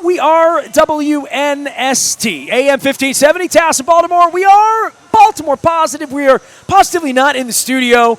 We are WNST, AM 1570, Towson, Baltimore. We are Baltimore positive. We are positively not in the studio.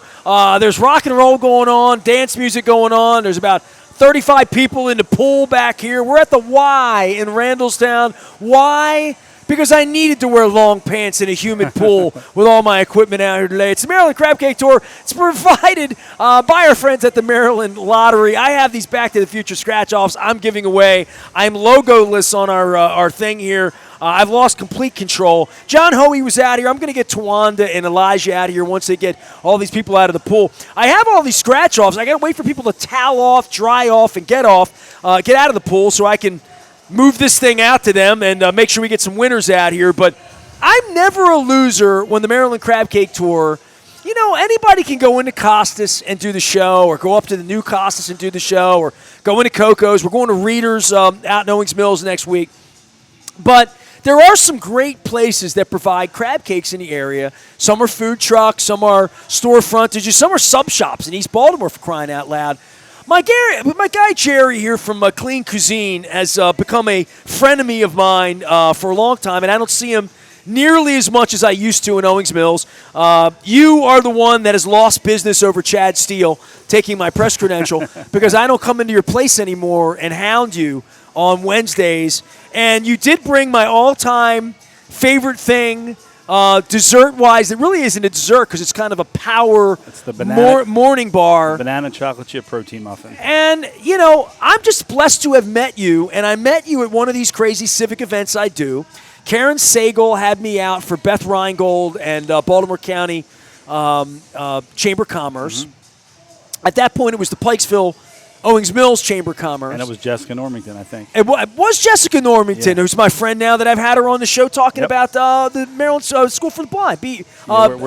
There's rock and roll going on, dance music going on. There's about 35 people in the pool back here. We're at the Y in Randallstown. Why? Because I needed to wear long pants in a humid pool with all my equipment out here today. It's the Maryland Crab Cake Tour. It's provided by our friends at the Maryland Lottery. I have these Back to the Future scratch-offs I'm giving away. I'm logo-less on our thing here. I've lost complete control. John Hoey was out here. I'm going to get Tawanda and Elijah out of here once they get all these people out of the pool. I have all these scratch-offs. I got to wait for people to towel off, dry off, and get out of the pool so I can move this thing out to them and make sure we get some winners out here. But I'm never a loser when the Maryland Crab Cake Tour, you know, anybody can go into Costas and do the show or go up to the new Costas and do the show or go into Coco's. We're going to Readers out in Owings Mills next week. But there are some great places that provide crab cakes in the area. Some are food trucks, some are store frontages, some are sub shops in East Baltimore, for crying out loud. My guy Jerry here from Clean Cuisine has become a frenemy of mine for a long time, and I don't see him nearly as much as I used to in Owings Mills. You are the one that has lost business over Chad Steele taking my press credential because I don't come into your place anymore and hound you on Wednesdays. And you did bring my all-time favorite thing, dessert-wise. It really isn't a dessert because it's kind of a power morning bar. Banana chocolate chip protein muffin. And, you know, I'm just blessed to have met you, and I met you at one of these crazy civic events I do. Karen Sagal had me out for Beth Reingold and Baltimore County Chamber of Commerce. Mm-hmm. At that point, it was the Pikesville Owings Mills Chamber of Commerce. And it was Jessica Normington, I think. It was Jessica Normington, who's my friend now that I've had her on the show talking about the Maryland School for the Blind. We're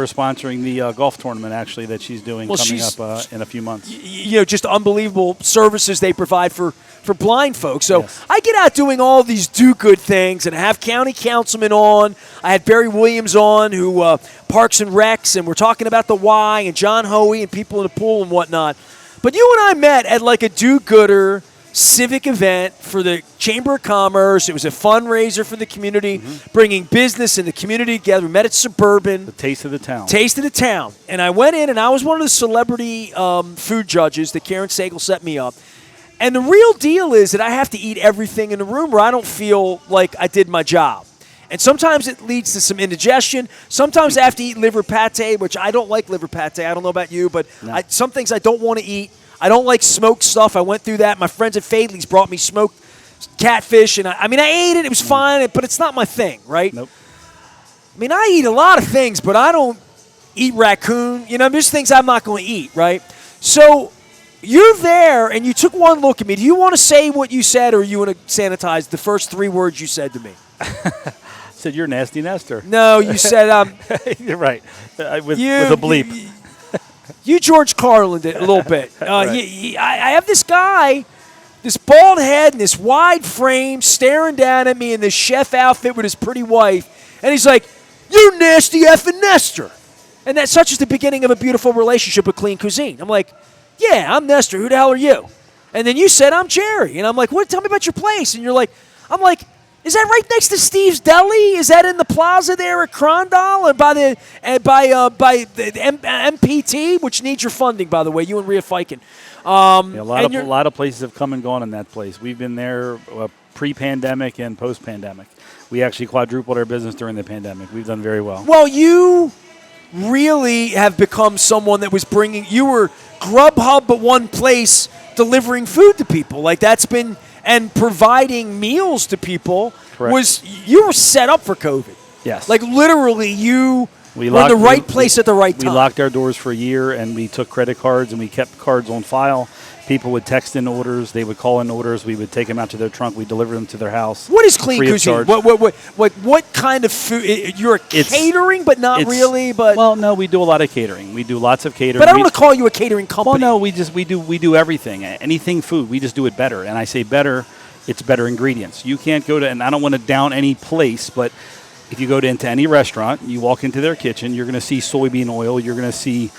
sponsoring the golf tournament, actually, that she's doing coming up in a few months. You know, just unbelievable services they provide for blind folks. So I get out doing all these do-good things and I have county councilmen on. I had Barry Williams on, who Parks and Recs, and we're talking about the Y, and John Hoey and people in the pool and whatnot. But you and I met at like a do-gooder civic event for the Chamber of Commerce. It was a fundraiser for the community, bringing business and the community together. We met at Suburban. The Taste of the Town. Taste of the Town. And I went in, and I was one of the celebrity food judges that Karen Sagal set me up. And the real deal is that I have to eat everything in the room or I don't feel like I did my job. And sometimes it leads to some indigestion. Sometimes I have to eat liver pate, which I don't like liver pate. I don't know about you, but some things I don't want to eat. I don't like smoked stuff. I went through that. My friends at Fadley's brought me smoked catfish, and I ate it. It was fine, but it's not my thing, right? Nope. I mean, I eat a lot of things, but I don't eat raccoon. You know, there's things I'm not going to eat, right? So you're there, and you took one look at me. Do you want to say what you said, or you want to sanitize the first 3 words you said to me? Said, "You're nasty, Nestor." No, you said you're right. With a bleep. You George Carlin did a little bit. Right. I have this guy, this bald head and this wide frame, staring down at me in this chef outfit with his pretty wife, and he's like, "You nasty effing Nestor," and that such is the beginning of a beautiful relationship with Clean Cuisine. I'm like, "Yeah, I'm Nestor. Who the hell are you?" And then you said, "I'm Jerry," and I'm like, "What? Tell me about your place." And you're like, "I'm like, is that right next to Steve's Deli? Is that in the plaza there at Crondall and by the MPT, which needs your funding, by the way, you and Rhea Fiken." A lot of places have come and gone in that place. We've been there pre-pandemic and post-pandemic. We actually quadrupled our business during the pandemic. We've done very well. Well, you really have become someone that was you were Grubhub, but one place delivering food to people. Like that's been. And providing meals to people. Correct. You were set up for COVID. Yes. Like literally you were in the right place at the right time. We locked our doors for a year and we took credit cards and we kept cards on file. People would text in orders. They would call in orders. We would take them out to their trunk. We'd deliver them to their house. What is Clean Cuisine? What kind of food? You're catering, but not really. But well, no, we do a lot of catering. We do lots of catering. But I don't want to call you a catering company. Well, no, we do everything. Anything food, we just do it better. And I say better, it's better ingredients. You can't go to, and I don't want to down any place, but if you go into any restaurant, you walk into their kitchen, you're going to see soybean oil, you're going to see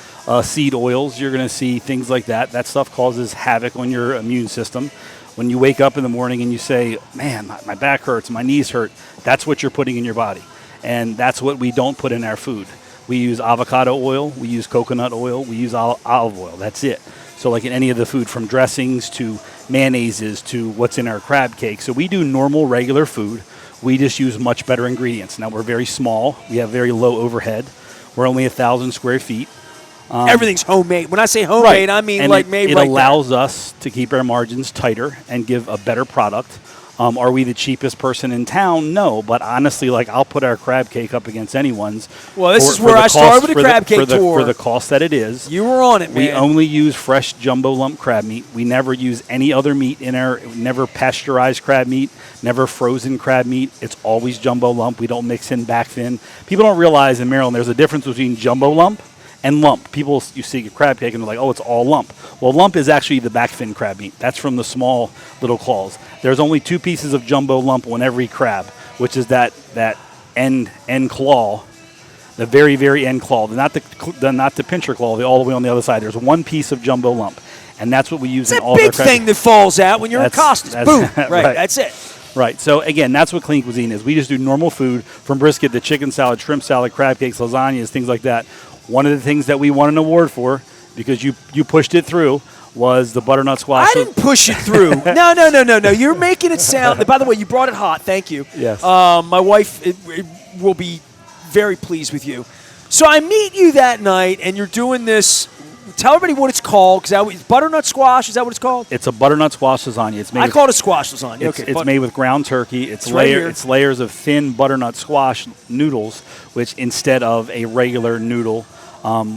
seed oils, you're going to see things like that. That stuff causes havoc on your immune system. When you wake up in the morning and you say, man, my back hurts, my knees hurt, that's what you're putting in your body. And that's what we don't put in our food. We use avocado oil, we use coconut oil, we use olive oil. That's it. So like in any of the food, from dressings to mayonnaises to what's in our crab cake. So we do normal, regular food. We just use much better ingredients. Now, we're very small. We have very low overhead. We're only 1,000 square feet. Everything's homemade. When I say homemade, I mean and like made it right allows us to keep our margins tighter and give a better product. Are we the cheapest person in town? No, but honestly, like I'll put our crab cake up against anyone's. Well, this is where I started with the crab cake tour. For the cost that it is. You were on it, man. We only use fresh jumbo lump crab meat. We never use any other meat in our, never pasteurized crab meat, never frozen crab meat. It's always jumbo lump. We don't mix in back fin. People don't realize in Maryland there's a difference between jumbo lump and lump. People, you see a crab cake and they're like, oh, it's all lump. Well, lump is actually the back fin crab meat. That's from the small little claws. There's only 2 pieces of jumbo lump on every crab, which is that end claw, the very, very end claw, not the pincher claw, all the way on the other side. There's 1 piece of jumbo lump, and that's what we use in all the crab. It's a big thing that falls out when you're in Costas. Boom. Right, that's it. Right. So, again, that's what clean cuisine is. We just do normal food, from brisket to chicken salad, shrimp salad, crab cakes, lasagnas, things like that. One of the things that we won an award for, because you pushed it through, was the butternut squash. I didn't push it through. No. You're making it sound. By the way, you brought it hot. Thank you. Yes. My wife will be very pleased with you. So I meet you that night, and you're doing this. Tell everybody what it's called. Because butternut squash, is that what it's called? It's a butternut squash lasagna. It's made. I call it a squash lasagna. It's made with ground turkey. It's layers of thin butternut squash noodles, which instead of a regular noodle,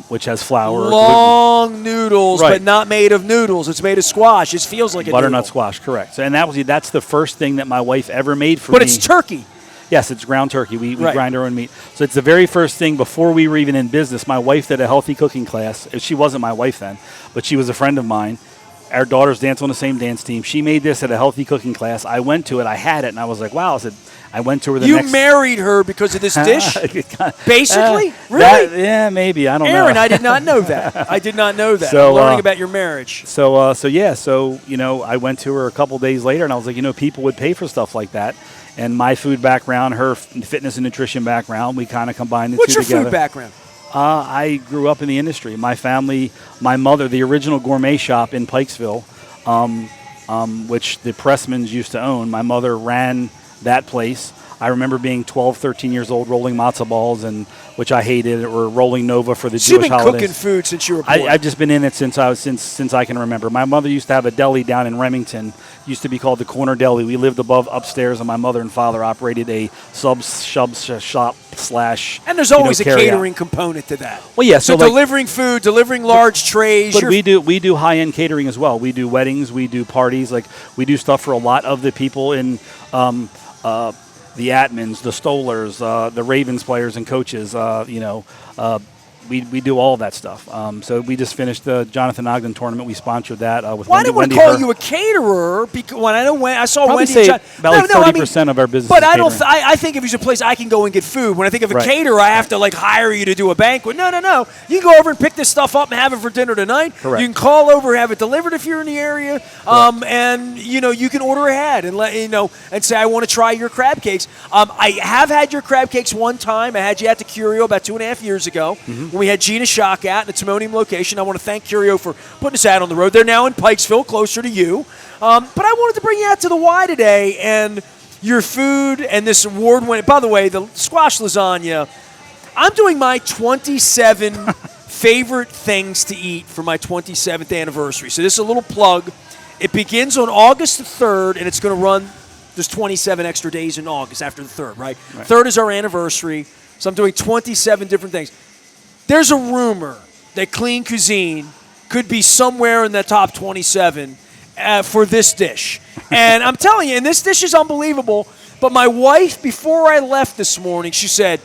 which has flour. Long noodles, right, but not made of noodles. It's made of squash. It feels like a butternut noodle. Squash, correct. So, and that's the first thing that my wife ever made for me. But it's turkey. Yes, it's ground turkey. We grind our own meat. So it's the very first thing before we were even in business. My wife did a healthy cooking class. She wasn't my wife then, but she was a friend of mine. Our daughters dance on the same dance team. She made this at a healthy cooking class. I went to it. I had it, and I was like, wow. I went to her You married her because of this dish? Basically? Really? Yeah, maybe. I don't know. Aaron, I did not know that. I did not know that. So, I'm learning about your marriage. So I went to her a couple days later, and I was like, people would pay for stuff like that. And my food background, her fitness and nutrition background, we kind of combined the two together. What's your food background? I grew up in the industry. My family, my mother, the original gourmet shop in Pikesville, which the Pressmans used to own. My mother ran that place. I remember being 12, 13 years old, rolling matzo balls, which I hated, or rolling Nova for the Jewish holidays. You've been cooking food since you were born. I've just been in it since I can remember. My mother used to have a deli down in Remington. Used to be called the Corner Deli. We lived upstairs, and my mother and father operated a sub shop / And there's always a catering component to that. Well, yeah. So delivering food, delivering large trays. But we do high-end catering as well. We do weddings. We do parties. Like, we do stuff for a lot of the people in the Atmans, the Stolers, the Ravens players and coaches. We do all of that stuff. So we just finished the Jonathan Ogden tournament. We sponsored that with Well, Wendy. I didn't want to call you a caterer because when I saw probably Wendy. Say about 30% of our business. But I think if it's a place I can go and get food. When I think of a caterer, I have to hire you to do a banquet. No. You can go over and pick this stuff up and have it for dinner tonight. Correct. You can call over, have it delivered if you're in the area, and you can order ahead and and say I want to try your crab cakes. I have had your crab cakes one time. I had you at the Curio about 2.5 years ago. Mm-hmm. We had Gina Shock at the Timonium location. I want to thank Curio for putting us out on the road. They're now in Pikesville, closer to you. But I wanted to bring you out to the Y today, and your food and this award-winning. By the way, the squash lasagna. I'm doing my 27 favorite things to eat for my 27th anniversary. So this is a little plug. It begins on August the 3rd, and it's going to run. There's 27 extra days in August after the 3rd, right? 3rd is our anniversary. So I'm doing 27 different things. There's a rumor that Clean Cuisine could be somewhere in the top 27 for this dish. And I'm telling you, and this dish is unbelievable, but my wife, before I left this morning, she said,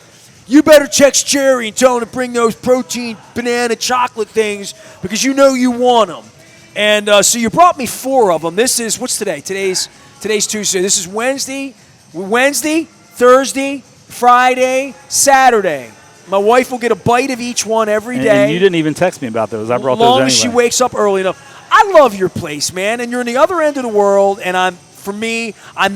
you better text Jerry and tell him to bring those protein banana chocolate things because you want them. And so you brought me 4 of them. This is, what's today? Today's Tuesday. This is Wednesday, Thursday, Friday, Saturday. My wife will get a bite of each one every day. And you didn't even text me about those. I brought those anyway. As long as she wakes up early enough. I love your place, man, and you're in the other end of the world, and I'm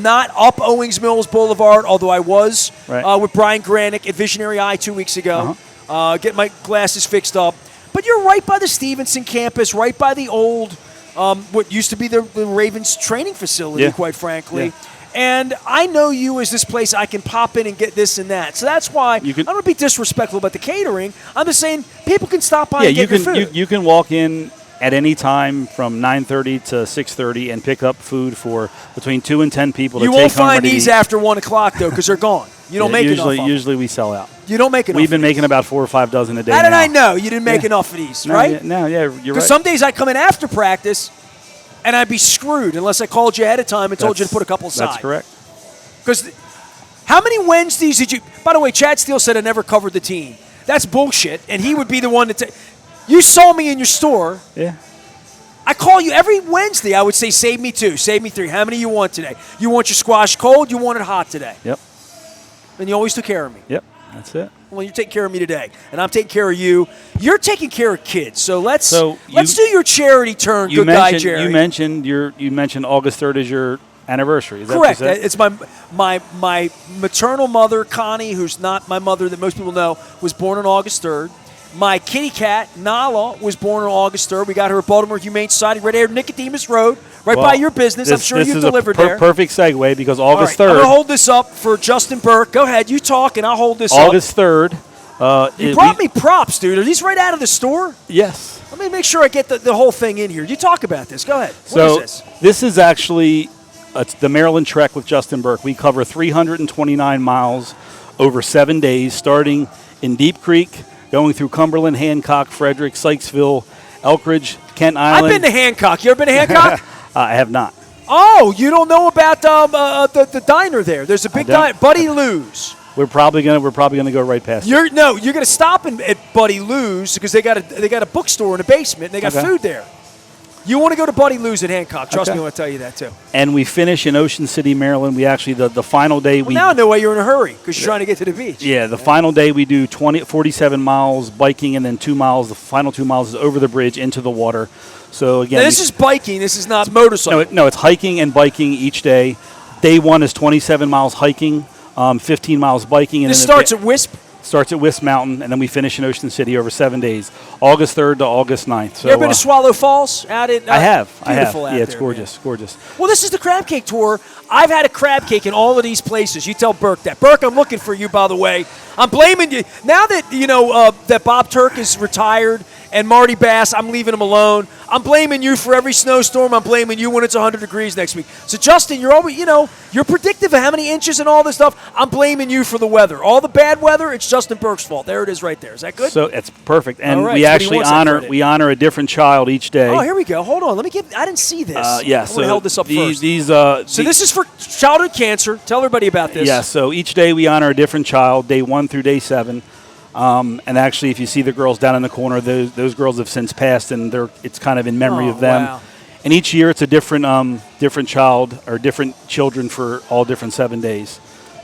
not up Owings Mills Boulevard, although I was with Brian Granick at Visionary Eye 2 weeks ago, getting my glasses fixed up. But you're right by the Stevenson campus, right by the old, what used to be the Ravens training facility, quite frankly. Yeah. And I know you as this place I can pop in and get this and that. So that's why I'm going to be disrespectful about the catering. I'm just saying people can stop by and get your food. You can walk in at any time from 9:30 to 6:30 and pick up food for between 2 and 10 people. You won't find these after 1 o'clock, though, because they're gone. You don't make enough of them. Usually we sell out. You don't make enough. We've been making about 4 or 5 dozen a day. How did I know you didn't make enough of these, right? You're right. Because some days I come in after practice, and I'd be screwed unless I called you ahead of time and told you to put a couple aside. That's correct. Because how many Wednesdays did you – by the way, Chad Steele said I never covered the team. That's bullshit, and he would be the one to – you saw me in your store. Yeah. I call you every Wednesday. I would say, save me 2, save me 3. How many you want today? You want your squash cold? You want it hot today? Yep. And you always took care of me. Yep, that's it. Well, you take care of me today, and I'm taking care of you. You're taking care of kids, so let's do your charity turn, good guy, Jerry. You mentioned August 3rd is your anniversary. Is correct. That it's my maternal mother, Connie, who's not my mother that most people know, was born on August 3rd. My kitty cat, Nala, was born on August 3rd. We got her at Baltimore Humane Society, right here, Nicodemus Road, right by your business. I'm sure you've delivered there. This is a perfect segue because August 3rd. I'm going to hold this up for Justin Burke. Go ahead. You talk, and I'll hold this up. August 3rd. You brought me props, dude. Are these right out of the store? Yes. Let me make sure I get the whole thing in here. You talk about this. Go ahead. What is this? This is actually the Maryland Trek with Justin Burke. We cover 329 miles over 7 days, starting in Deep Creek, going through Cumberland, Hancock, Frederick, Sykesville, Elkridge, Kent Island. I've been to Hancock. You ever been to Hancock? I have not. Oh, you don't know about the diner there? There's a big diner, Buddy Lou's. We're probably gonna go right past. You're gonna stop at Buddy Lou's because they got a bookstore in the basement and they got food there. You want to go to Buddy Lou's at Hancock? Trust me, I want to tell you that too. And we finish in Ocean City, Maryland. We actually the final day now I know why you're in a hurry because you're trying to get to the beach. Yeah, the final day we do 47 miles biking and then 2 miles. The final 2 miles is over the bridge into the water. So again, now, this is biking. This is not motorcycle. No, it's hiking and biking each day. Day 1 is 27 miles hiking, 15 miles biking. And this starts at Wisp? Starts at Wisp Mountain, and then we finish in Ocean City over 7 days, August 3rd to August 9th. So, you ever been to Swallow Falls? Out at, I have. Beautiful out Yeah, it's there, gorgeous, man. gorgeous. Well, this is the crab cake tour. I've had a crab cake in all of these places. You tell Burke that. Burke, I'm looking for you, by the way. I'm blaming you. Now that, that Bob Turk is retired and Marty Bass, I'm leaving him alone. I'm blaming you for every snowstorm. I'm blaming you when it's 100 degrees next week. So, Justin, you're always, you're predictive of how many inches and all this stuff. I'm blaming you for the weather. All the bad weather, it's Justin Burke's fault. There it is right there. Is that good? So it's perfect. And right, we actually honor a different child each day. Oh, here we go. Hold on. I didn't see this. Yeah, I held this up first. So this is for childhood cancer. Tell everybody about this. Yeah, so each day we honor a different child, day 1 through day 7. And actually, if you see the girls down in the corner, those girls have since passed, and it's kind of in memory of them. Wow. And each year, it's a different child or different children for all different 7 days.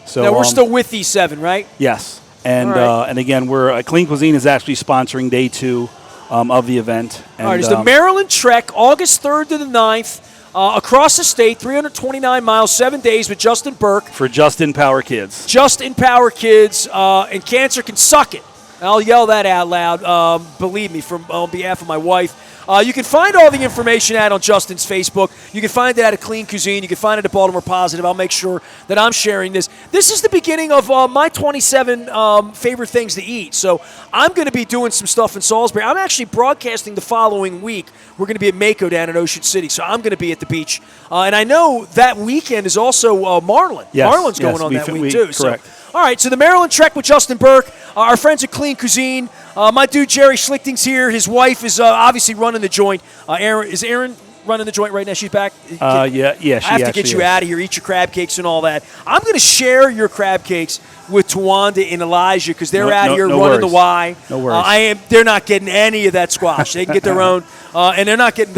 So now we're still with these 7, right? Yes, and right. And again, Clean Cuisine is actually sponsoring day 2 of the event. And, all right, it's the Maryland Trek, August 3rd to the 9th. Across the state, 329 miles, 7 days with Justin Burke. For Just Empower Kids. Just Empower Kids, and cancer can suck it. I'll yell that out loud, believe me, on behalf of my wife. You can find all the information out on Justin's Facebook. You can find it at Clean Cuisine. You can find it at Baltimore Positive. I'll make sure that I'm sharing this. This is the beginning of my 27 favorite things to eat. So I'm going to be doing some stuff in Salisbury. I'm actually broadcasting the following week. We're going to be at Mako down in Ocean City. So I'm going to be at the beach. And I know that weekend is also Marlin. Yes, Marlin's going on that week too. Correct. So, all right, so the Maryland Trek with Justin Burke, our friends at Clean Cuisine. My dude Jerry Schlichting's here. His wife is obviously running the joint. Is Aaron running the joint right now? She's back? Yeah, she I have to get you out of here, eat your crab cakes and all that. I'm going to share your crab cakes with Tawanda and Elijah because they're out here running the Y. No worries. They're not getting any of that squash. They can get their own, and they're not getting.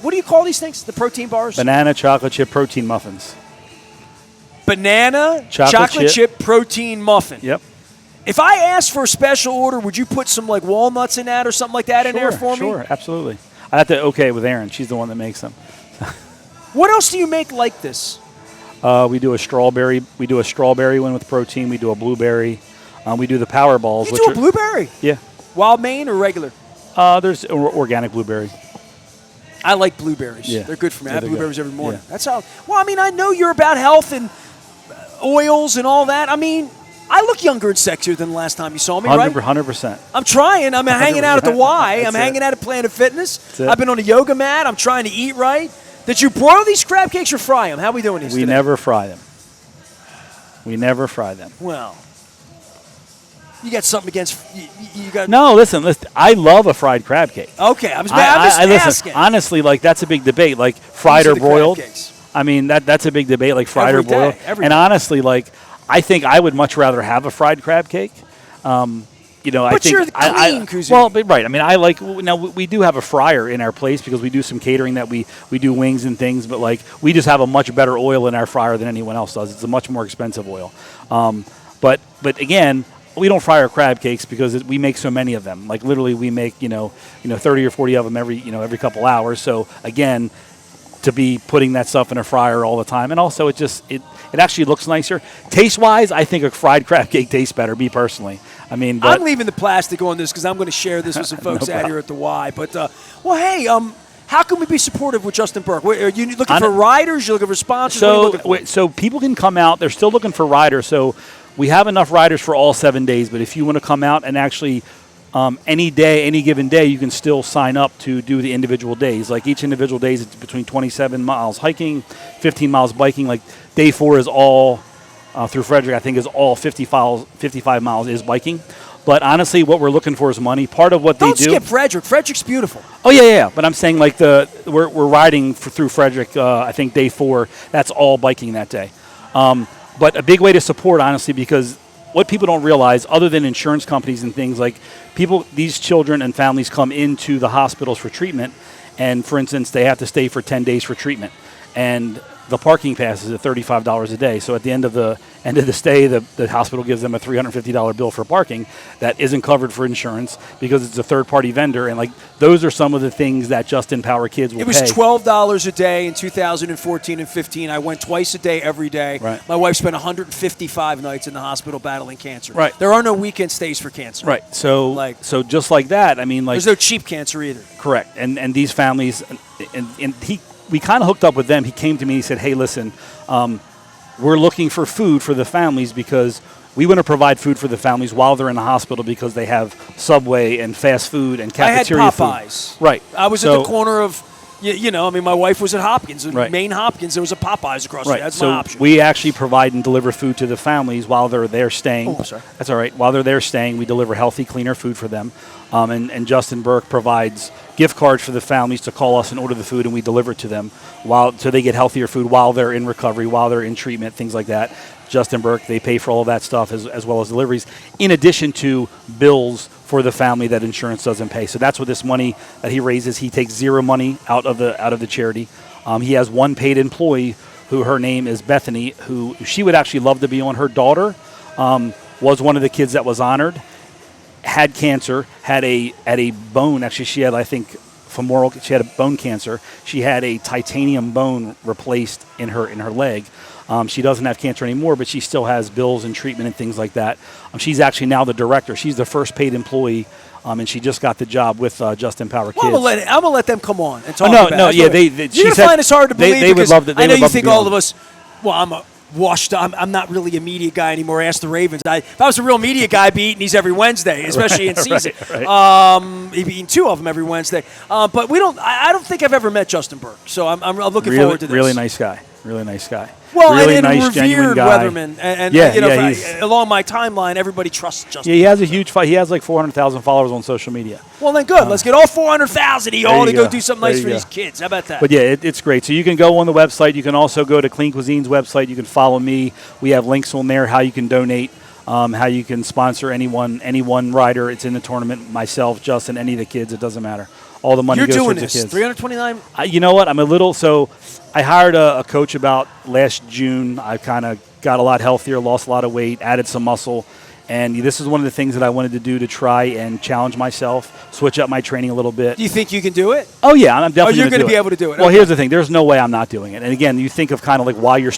What do you call these things? The protein bars? Banana chocolate chip protein muffins. Banana chocolate chip protein muffin. Yep. If I asked for a special order, would you put some like walnuts in that or something like that in there for me? Sure, absolutely. I have to okay with Erin. She's the one that makes them. What else do you make like this? We do a strawberry. We do a strawberry one with protein. We do a blueberry. We do the power balls. You do a blueberry? Yeah. Wild Maine or regular? There's organic blueberry. I like blueberries. Yeah. They're good for me. I have blueberries every morning. Yeah. That's how. Well, I mean, I know you're about health and oils and all that. I mean, I look younger and sexier than the last time you saw me, right? 100%. I'm trying. I'm hanging out at the Y. I'm hanging out at Planet Fitness. I've been on a yoga mat. I'm trying to eat right. Did you broil these crab cakes or fry them? How are we doing these We today? never fry them. We never fry them. Well, you got something against you got. No, listen. I love a fried crab cake. Okay, I'm just asking. Listen, honestly, like that's a big debate. Like fried or broiled. I mean, that's a big debate. Like fried or broiled. And honestly, like I think I would much rather have a fried crab cake. But I think you're the clean cuisine. Well, right. I mean, I like now we do have a fryer in our place because we do some catering that we do wings and things. But like we just have a much better oil in our fryer than anyone else does. It's a much more expensive oil. But again, we don't fry our crab cakes because we make so many of them. Like literally, we make 30 or 40 of them every couple hours. So again, to be putting that stuff in a fryer all the time, and also it actually looks nicer. Taste wise, I think a fried crab cake tastes better. Me personally, I mean, I'm leaving the plastic on this because I'm going to share this with some folks out here at the Y. But well, hey, how can we be supportive with Justin Burke? Are you looking for riders? You're looking for sponsors? So people can come out. They're still looking for riders. So we have enough riders for all 7 days. But if you want to come out and actually any day, any given day, you can still sign up to do the individual days. Like each individual days, it's between 27 miles hiking, 15 miles biking. Like day 4 is all through Frederick. I think is all 55 miles is biking. But honestly, what we're looking for is money. Part of what Don't they do. skip Frederick. Frederick's beautiful. Oh yeah. But I'm saying like we're riding through Frederick. I think day 4. That's all biking that day. But a big way to support, honestly, because what people don't realize, other than insurance companies and things, like these children and families come into the hospitals for treatment, and for instance, they have to stay for 10 days for treatment, and the parking pass is at $35 a day. So at the end of the stay, the hospital gives them a $350 bill for parking that isn't covered for insurance because it's a third-party vendor. And like those are some of the things that Just Empower Kids will pay. It was $12 a day in 2014 and 15. I went twice a day every day. Right. My wife spent 155 nights in the hospital battling cancer. Right. There are no weekend stays for cancer. Right. So just like that, I mean, like there's no cheap cancer either. Correct. And these families, and we kind of hooked up with them. He came to me. He said, "Hey, listen, we're looking for food for the families because we want to provide food for the families while they're in the hospital because they have Subway and fast food and cafeteria I had Popeyes. Food." Right. I was at the corner of, I mean, my wife was at Hopkins. Right. Maine Hopkins, there was a Popeyes across the street. That's my option. We actually provide and deliver food to the families while they're there staying. Oh, I'm sorry. That's all right. While they're there staying, we deliver healthy, cleaner food for them. And Justin Burke provides gift cards for the families to call us and order the food, and we deliver it to them so they get healthier food while they're in recovery, while they're in treatment, things like that. Justin Burke, they pay for all of that stuff as well as deliveries, in addition to bills for the family that insurance doesn't pay. So that's what this money that he raises. He takes zero money out of the charity. He has one paid employee who her name is Bethany, who she would actually love to be on. Her daughter was one of the kids that was honored. Had cancer, had a bone. Actually, she had, I think, femoral. She had a bone cancer. She had a titanium bone replaced in her leg. She doesn't have cancer anymore, but she still has bills and treatment and things like that. She's actually now the director. She's the first paid employee, and she just got the job with Just Empower Kids. Well, I'm gonna let them come on and talk about it. No, yeah, you're gonna find this hard to believe. They would love to. I know you think all of us. Well, I'm not really a media guy anymore. Ask the Ravens. If I was a real media guy, I'd be eating these every Wednesday, especially in season. Right. He'd be eating 2 of them every Wednesday. But we don't. I don't think I've ever met Justin Burke, so I'm looking forward to this. Really nice guy. Really nice guy. Well, really and nice, genuine guy. Weatherman, and he's, along my timeline, everybody trusts Justin. Yeah, he has a huge fight. He has like 400,000 followers on social media. Well, then good. Let's get all 400,000 of y'all to go do something nice for go. these kids. How about that? But yeah, it's great. So you can go on the website. You can also go to Clean Cuisine's website. You can follow me. We have links on there how you can donate, how you can sponsor any one rider. It's in the tournament. Myself, Justin, any of the kids. It doesn't matter. All the money goes towards the kids. You're doing this. 329. You know what? I'm a little so. I hired a coach about last June. I kind of got a lot healthier, lost a lot of weight, added some muscle, And this is one of the things that I wanted to do to try and challenge myself, switch up my training a little bit. Do you think you can do it? Oh, yeah, I'm definitely you're going to be able to do it. Well, here's the thing. There's no way I'm not doing it. And again, you think of kind of like you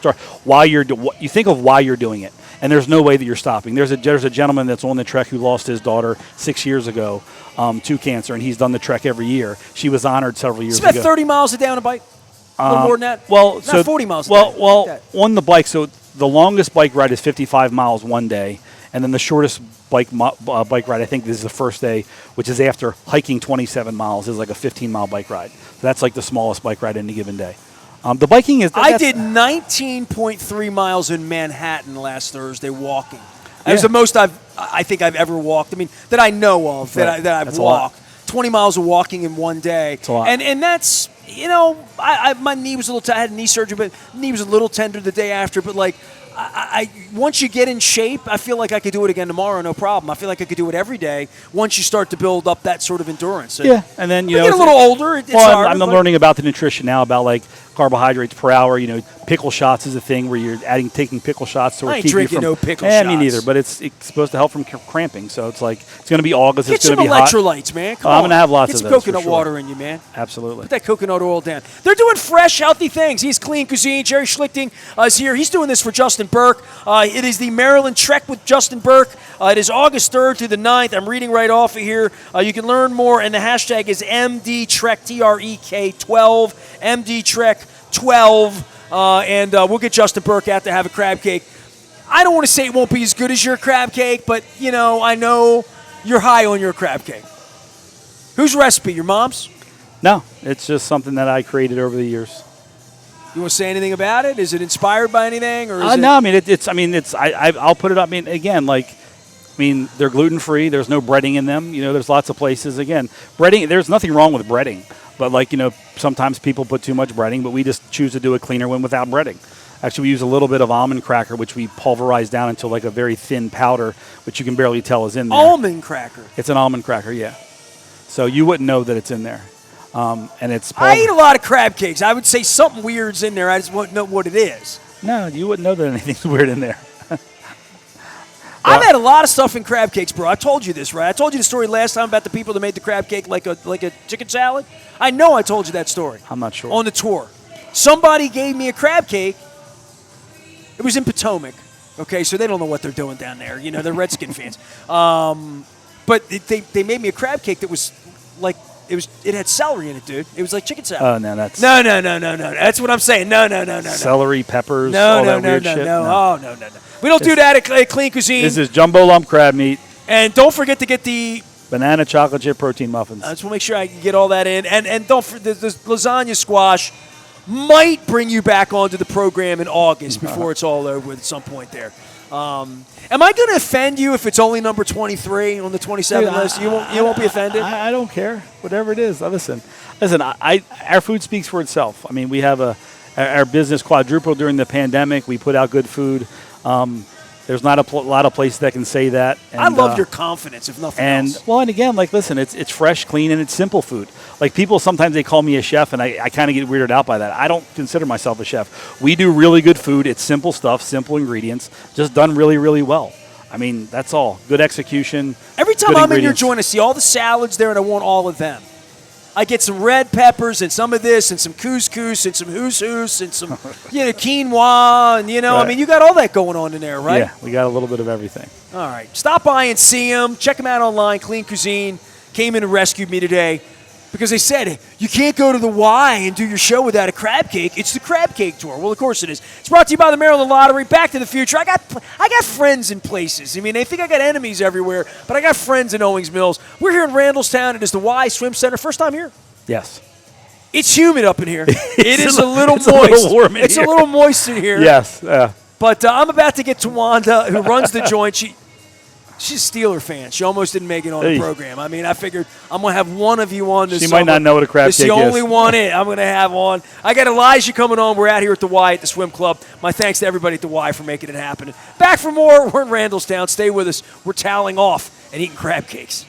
think of why you're doing it. And there's no way that you're stopping. There's a gentleman that's on the trek who lost his daughter 6 years ago to cancer, and he's done the trek every year. She was honored several years ago. It's about 30 miles a day on a bike? A little more than that? Well, not 40 miles a day. Well, on the bike, so the longest bike ride is 55 miles one day. And then the shortest bike ride, I think this is the first day, which is after hiking 27 miles, is like a 15-mile bike ride. So that's like the smallest bike ride any given day. The biking is... I did 19.3 miles in Manhattan last Thursday walking. That was the most I think I've ever walked. I mean, that I know of, that I've walked. 20 miles of walking in one day. That's a lot. And that's, my knee was a little, I had knee surgery, but knee was a little tender the day after. But like, I once you get in shape, I feel like I could do it again tomorrow, no problem. I feel like I could do it every day once you start to build up that sort of endurance. Yeah, and then you get a little older. It's harder, I'm learning about the nutrition now, about like carbohydrates per hour. Pickle shots is a thing where you're taking pickle shots to I ain't keep drinking you from. No pickle shots. Me neither. But it's supposed to help from cramping. So it's like it's going to be August. Get it's going to be some electrolytes, man. Come on. I'm going to have lots of those. Get some coconut for sure. water in you, man. Absolutely. Put that coconut oil down. They're doing fresh, healthy things. He's Clean Cuisine. Jerry Schlichting is here. He's doing this for Justin Burke. It is the Maryland Trek with Justin Burke. It is August 3rd through the 9th. I'm reading right off of here. You can learn more, and the hashtag is MDTrek, TREK 12, MDTrek 12. And we'll get Justin Burke out to have a crab cake. I don't want to say it won't be as good as your crab cake, but, I know you're high on your crab cake. Whose recipe? Your mom's? No, it's just something that I created over the years. You want to say anything about it? Is it inspired by anything, or is No, I mean I'll put it up. I mean, again, they're gluten free. There's no breading in them. There's lots of places. Again, breading. There's nothing wrong with breading, but sometimes people put too much breading. But we just choose to do a cleaner one without breading. Actually, we use a little bit of almond cracker, which we pulverize down into like a very thin powder, which you can barely tell is in there. Almond cracker. It's an almond cracker, yeah. So you wouldn't know that it's in there. And it's. I eat a lot of crab cakes. I would say something weird's in there. I just wouldn't know what it is. No, you wouldn't know that anything's weird in there. I've had a lot of stuff in crab cakes, bro. I told you this, right? I told you the story last time about the people that made the crab cake like a chicken salad. I know I told you that story. I'm not sure. On the tour. Somebody gave me a crab cake. It was in Potomac. Okay, so they don't know what they're doing down there. They're Redskin fans. But they made me a crab cake that was like, it had celery in it, dude. It was like chicken salad. Oh, no, that's... No. That's what I'm saying. No. Celery, peppers, no, all that weird shit? No. Oh, no. We don't do that at Clean Cuisine. This is jumbo lump crab meat. And don't forget to get the... banana chocolate chip protein muffins. I just want to make sure I can get all that in. And don't forget, the lasagna squash might bring you back onto the program in August before it's all over with at some point there. Am I going to offend you if it's only number 23 on the 27 list? You won't be offended? I don't care. Whatever it is. Listen. Our food speaks for itself. I mean, we have our business quadrupled during the pandemic. We put out good food. There's not a lot of places that can say that. And, I love your confidence, if nothing else. Well, and again, listen, it's fresh, clean, and it's simple food. Like, people, sometimes they call me a chef, and I kind of get weirded out by that. I don't consider myself a chef. We do really good food. It's simple stuff, simple ingredients, just done really, really well. I mean, that's all. Good execution. Every time I'm in your joint, I see all the salads there, and I want all of them. I get some red peppers and some of this and some couscous and some hous and some quinoa and Right. I mean, you got all that going on in there, right? Yeah, we got a little bit of everything. All right. Stop by and see them. Check them out online. Clean Cuisine came in and rescued me today because they said you can't go to the Y and do your show without a crab cake. It's the crab cake tour. Well, of course it is. It's brought to you by the Maryland Lottery. Back to the Future. I got friends in places. I mean, they think I got enemies everywhere, but I got friends in Owings Mills. We're here in Randallstown. It is the Y Swim Center. First time here? Yes. It's humid up in here. It is a little moist. A little warm in it's here. a little moist in here. Yes. But I'm about to get to Wanda, who runs the joint. She's a Steeler fan. She almost didn't make it on the program. I mean, I figured I'm going to have one of you on this She summer. might not know what a crab cake is. It's the only one I'm going to have on. I got Elijah coming on. We're out here at the Y at the Swim Club. My thanks to everybody at the Y for making it happen. Back for more. We're in Randallstown. Stay with us. We're toweling off and eating crab cakes.